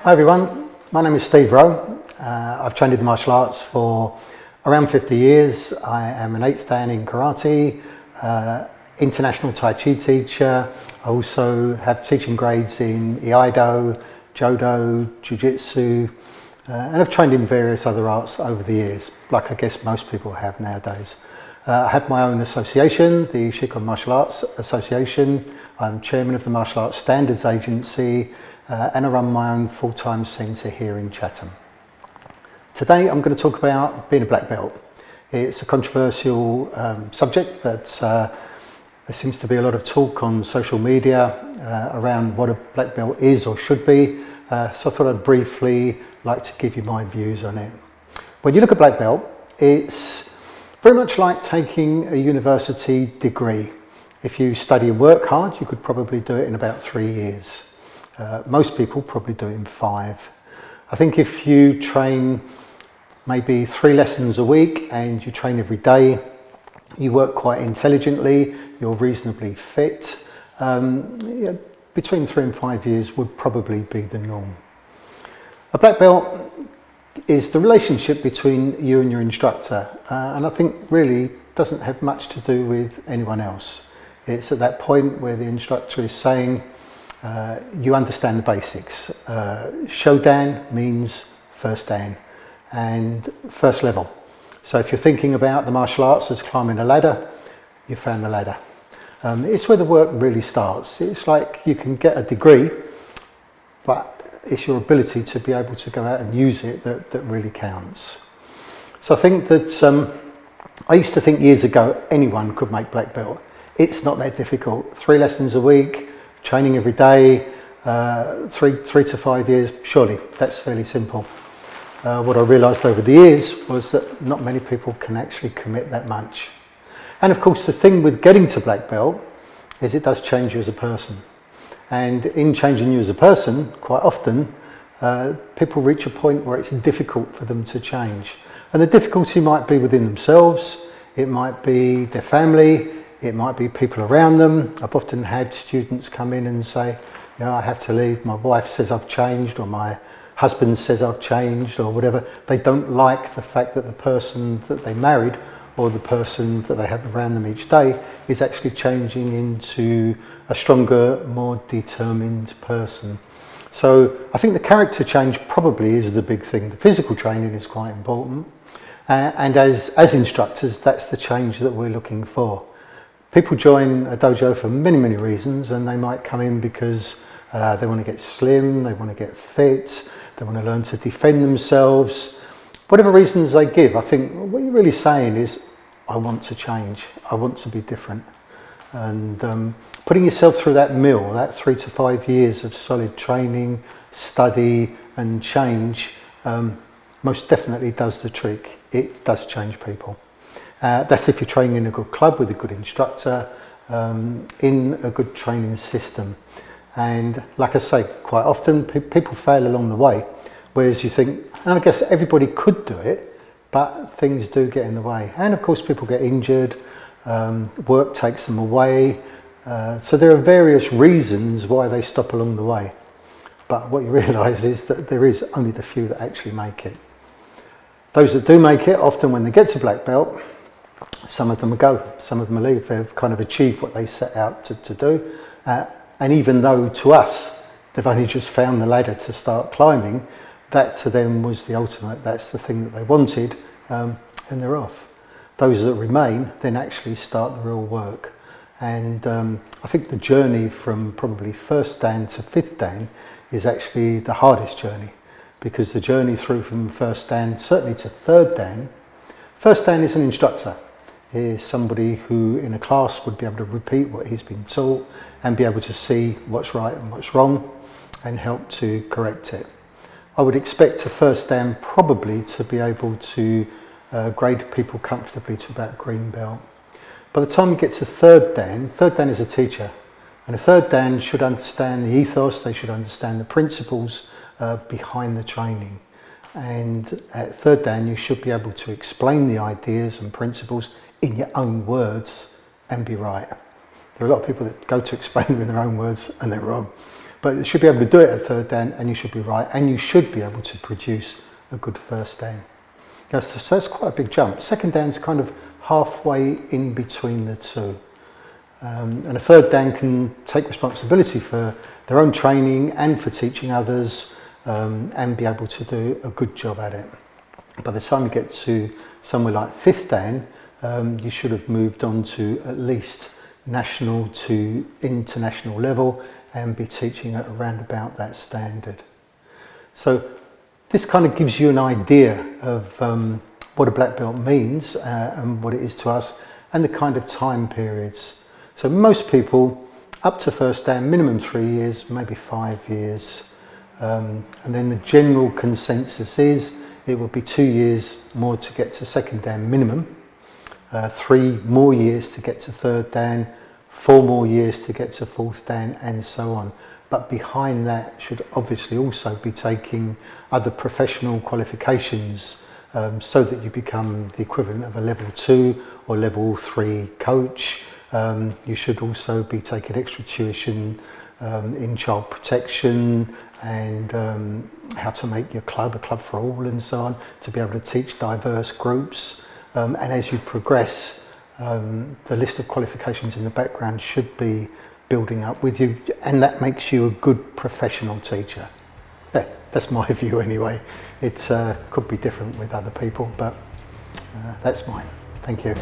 Hi everyone, my name is Steve Rowe. I've trained in martial arts for around 50 years. I am an 8th Dan in karate, international Tai Chi teacher. I also have teaching grades in Iaido, Jodo, Jitsu, and I've trained in various other arts over the years, like I guess most people have nowadays. I have my own association, the Shikon Martial Arts Association. I'm chairman of the Martial Arts Standards Agency, and I run my own full-time centre here in Chatham. Today I'm going to talk about being a black belt. It's a controversial subject that there seems to be a lot of talk on social media around what a black belt is or should be, so I thought I'd briefly like to give you my views on it. When you look at black belt, it's very much like taking a university degree. If you study and work hard, you could probably do it in about 3 years. Most people probably do it in 5. I think if you train maybe 3 lessons a week and you train every day, you work quite intelligently, you're reasonably fit, between 3 and 5 years would probably be the norm. A black belt is the relationship between you and your instructor, and I think really doesn't have much to do with anyone else. It's at that point where the instructor is saying, you understand the basics. Shodan means first dan and first level. So if you're thinking about the martial arts as climbing a ladder, you found the ladder. It's where the work really starts. It's like you can get a degree, but it's your ability to be able to go out and use it that really counts. So I think that I used to think years ago anyone could make black belt. It's not that difficult. 3 lessons a week, training every day, 3 to 5 years, surely that's fairly simple. What I realised over the years was that not many people can actually commit that much. And of course the thing with getting to black belt is it does change you as a person. And in changing you as a person, quite often, people reach a point where it's difficult for them to change. And the difficulty might be within themselves, it might be their family, it might be people around them. I've often had students come in and say, you know, I have to leave, my wife says I've changed, or my husband says I've changed, or whatever. They don't like the fact that the person that they married or the person that they have around them each day is actually changing into a stronger, more determined person. So I think the character change probably is the big thing. The physical training is quite important, and as instructors, that's the change that we're looking for. People join a dojo for many, many reasons, and they might come in because they want to get slim, they want to get fit, they want to learn to defend themselves. Whatever reasons they give, I think what you're really saying is, I want to change, I want to be different. And putting yourself through that mill, that 3 to 5 years of solid training, study and change, most definitely does the trick. It does change people. That's if you're training in a good club with a good instructor, in a good training system. And like I say, quite often people fail along the way, whereas you think, and I guess everybody could do it, but things do get in the way. And of course people get injured, work takes them away, so there are various reasons why they stop along the way. But what you realise is that there is only the few that actually make it. Those that do make it, often when they get to black belt, some of them go, some of them leave. They've kind of achieved what they set out to do. And even though to us, they've only just found the ladder to start climbing, that to them was the ultimate, that's the thing that they wanted, and they're off. Those that remain then actually start the real work. And I think the journey from probably 1st Dan to 5th Dan is actually the hardest journey, because the journey through from 1st Dan certainly to 3rd Dan, 1st Dan is an instructor, is somebody who in a class would be able to repeat what he's been taught and be able to see what's right and what's wrong and help to correct it. I would expect a 1st Dan probably to be able to grade people comfortably to about green belt. By the time you get to 3rd Dan is a teacher, and a 3rd Dan should understand the ethos, they should understand the principles behind the training. And at 3rd Dan you should be able to explain the ideas and principles in your own words and be right. There are a lot of people that go to explain them in their own words and they're wrong. But you should be able to do it at third dan, and you should be right, and you should be able to produce a good first dan. So that's quite a big jump. Second dan's kind of halfway in between the two. And a third dan can take responsibility for their own training and for teaching others, and be able to do a good job at it. By the time you get to somewhere like fifth dan, you should have moved on to at least national to international level and be teaching at around about that standard. So this kind of gives you an idea of what a black belt means and what it is to us, and the kind of time periods. So most people up to first dan, minimum 3 years, maybe 5 years, and then the general consensus is it will be 2 years more to get to second dan minimum, 3 more years to get to third dan, 4 more years to get to fourth dan, and so on. But behind that should obviously also be taking other professional qualifications, so that you become the equivalent of a level 2 or level 3 coach. You should also be taking extra tuition in child protection and how to make your club a club for all, and so on, to be able to teach diverse groups. And as you progress, the list of qualifications in the background should be building up with you, and that makes you a good professional teacher. Yeah, that's my view anyway. It could be different with other people, but that's mine. Thank you.